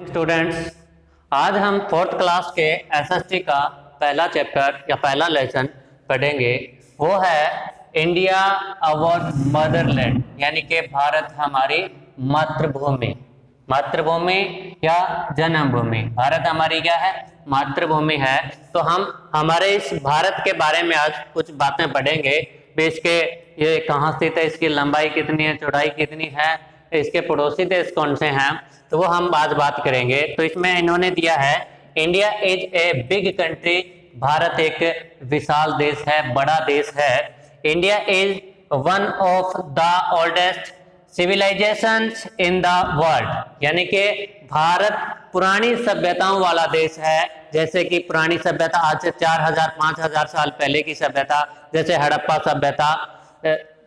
Students, आज हम fourth class के एसएसटी का पहला चैप्टर या पहला लेसन पढ़ेंगे। वो है इंडिया अवर मदरलैंड, यानी कि भारत हमारी मातृभूमि। मातृभूमि या जन्मभूमि, भारत हमारी क्या है? मातृभूमि है। तो हम हमारे इस भारत के बारे में आज कुछ बातें पढ़ेंगे। देश के ये कहाँ स्थित है, इसकी लंबाई कितनी है, चौड़ाई कितनी है, इसके पड़ोसी देश कौन से हैं, तो वो हम आज बात करेंगे। तो इसमें इन्होंने दिया है India is a big country, Bharat एक विशाल देश है, बड़ा देश है। India is one of the oldest civilisations in the world, यानी कि भारत पुरानी सभ्यताओं वाला देश है। जैसे कि पुरानी सभ्यता आज से 4000-5000 साल पहले की सभ्यता, जैसे हड़प्पा सभ्यता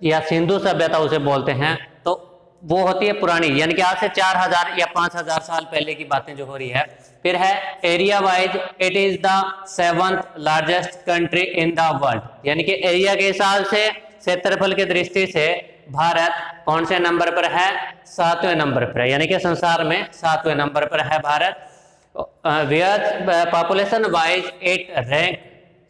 या सिंधु सभ्यता उसे बोलते हैं, तो वो होती है पुरानी, यानी कि आज से 4000 या 5000 साल पहले की बातें जो हो रही है। फिर है area wise it is the 7th largest country in the world, यानी कि एरिया के हिसाब से, क्षेत्रफल की दृष्टि से भारत कौन से नंबर पर है? 7वें नंबर पर है, यानी कि संसार में 7वें नंबर पर है Bharat. Population wise it rank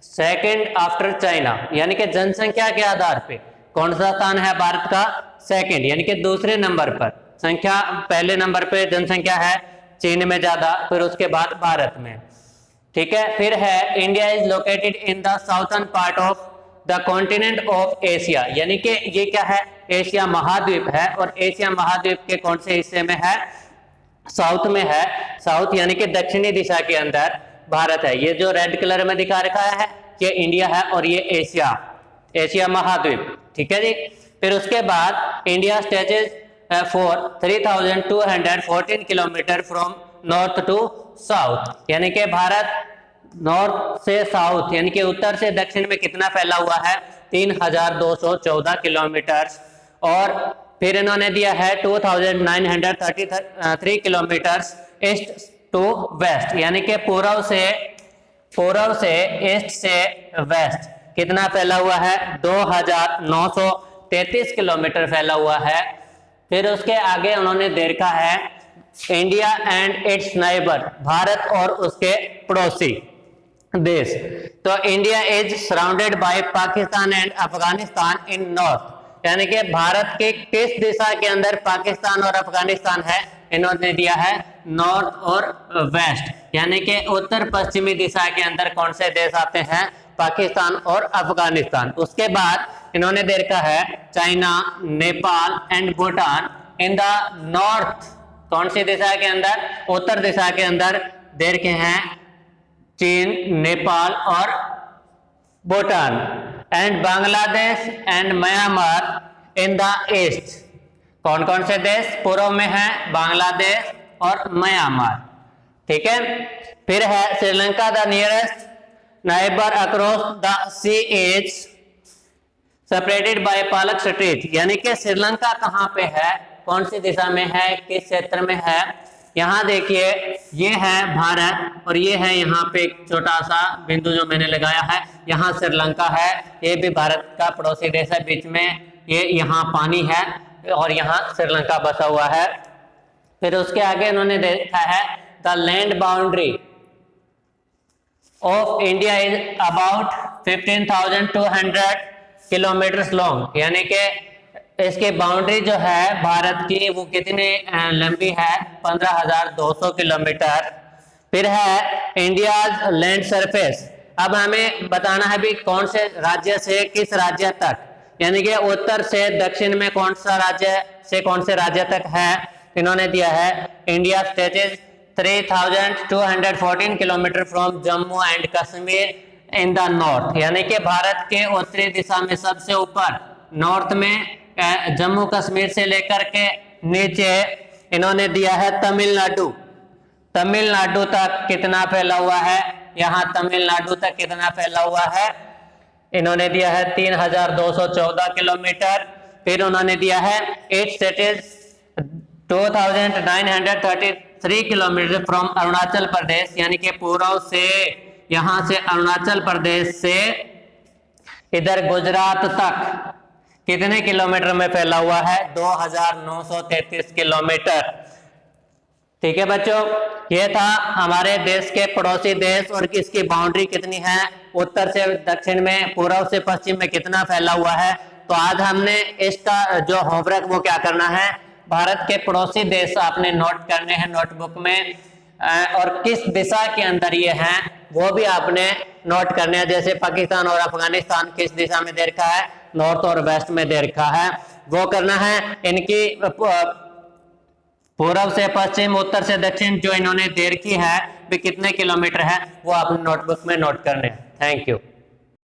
second after China, यानी कि जनसंख्या के आधार पे कौन सा स्थान है भारत का? सेकंड, यानी कि दूसरे नंबर पर संख्या। पहले नंबर पे जनसंख्या है चीन में ज्यादा, फिर उसके बाद भारत में। ठीक है। फिर है India is located in the southern part of the continent of Asia, यानी कि ये क्या है? एशिया महाद्वीप है, और एशिया महाद्वीप के कौन से हिस्से में है? साउथ में है। साउथ यानी कि दक्षिणी दिशा के अंदर भारत है। ये जो रेड कलर में दिखा रखा है ये इंडिया है, और ये एशिया महाद्वीप। ठीक है जी। फिर उसके बाद India stretches for 3214 kilometre from north to south, यानी कि भारत नॉर्थ से साउथ यानी कि उत्तर से दक्षिण में कितना फैला हुआ है? 3214 किलोमीटर। और फिर इन्होंने दिया है 2933 किलोमीटर ईस्ट टू वेस्ट, यानी कि पूर्व से ईस्ट से वेस्ट कितना फैला हुआ है? 2933 किलोमीटर फैला हुआ है। फिर उसके आगे उन्होंने दे रखा है India and it's neighbour, Bharat और उसके पड़ोसी देश। तो India is surrounded by Pakistan and Afghanistan in north, यानी कि भारत के किस दिशा के अंदर पाकिस्तान और अफगानिस्तान है? इन्होंने दिया है नॉर्थ और वेस्ट, यानी कि उत्तर पश्चिमी दिशा के अंदर कौन से देश आते हैं? पाकिस्तान और अफगानिस्तान। उसके बाद इन्होंने दे रखा है China, Nepal and Bhutan in the north, कौन सी दिशा के अंदर? उत्तर दिशा के अंदर दे रखे हैं चीन, नेपाल और Bhutan. And Bangladesh and Myanmar in the east, कौन कौन से देश पूर्व में है? बांग्लादेश और म्यांमार। ठीक है। फिर है Sri Lanka the nearest neighbour across the sea is separated by Palk strait, यानी कि श्रीलंका कहाँ पे है? कौन सी दिशा में है? किस क्षेत्र में है? यहाँ देखिए, ये है भारत और ये है यहाँ पे एक छोटा सा बिंदु जो मैंने लगाया है, यहाँ श्रीलंका है। ये भी भारत का पड़ोसी देश है। बीच में ये यहाँ पानी है और यहाँ श्रीलंका बसा हुआ है। फिर उसके आगे उन्होंने देखा है the land boundary of India is about 15,200 kilometre long, यानी कि इसकी बाउंड्री जो है भारत की वो कितनी लंबी है? 15,200 किलोमीटर। फिर है इंडिया लैंड सरफेस। अब हमें बताना है भी कौन से राज्य से किस राज्य तक, यानी कि उत्तर से दक्षिण में कौन सा राज्य से कौन से राज्य तक है? इन्होंने दिया है India stretches 3214 kilometre from Jammu and Kashmir in the north, यानी कि भारत के उत्तरी दिशा में सबसे ऊपर नॉर्थ में जम्मू कश्मीर से लेकर के नीचे इन्होंने दिया है तमिलनाडु तक कितना फैला हुआ है? यहाँ तमिलनाडु तक कितना फैला हुआ है? इन्होंने दिया है 3214 किलोमीटर। फिर उन्होंने दिया है it stretches 2933 kilometre from Arunachal Pradesh, यानी कि पूर्व से यहाँ से अरुणाचल प्रदेश से इधर गुजरात तक कितने किलोमीटर में फैला हुआ है? 2933 किलोमीटर। ठीक है बच्चों, ये था हमारे देश के पड़ोसी देश और किसकी बाउंड्री कितनी है, उत्तर से दक्षिण में, पूर्व से पश्चिम में कितना फैला हुआ है। तो आज हमने इसका जो होमवर्क वो क्या करना है, भारत के पड़ोसी देश आपने नोट करने हैं नोटबुक में, और किस दिशा के अंदर ये हैं वो भी आपने नोट करने हैं। जैसे पाकिस्तान और अफगानिस्तान किस दिशा में दे रखा है, नॉर्थ और वेस्ट में दे रखा है, वो करना है। इनकी पूर्व से पश्चिम, उत्तर से दक्षिण जो इन्होंने दे रखी है भी कितने किलोमीटर है, वो आपने नोटबुक में नोट करने हैं। Thank you.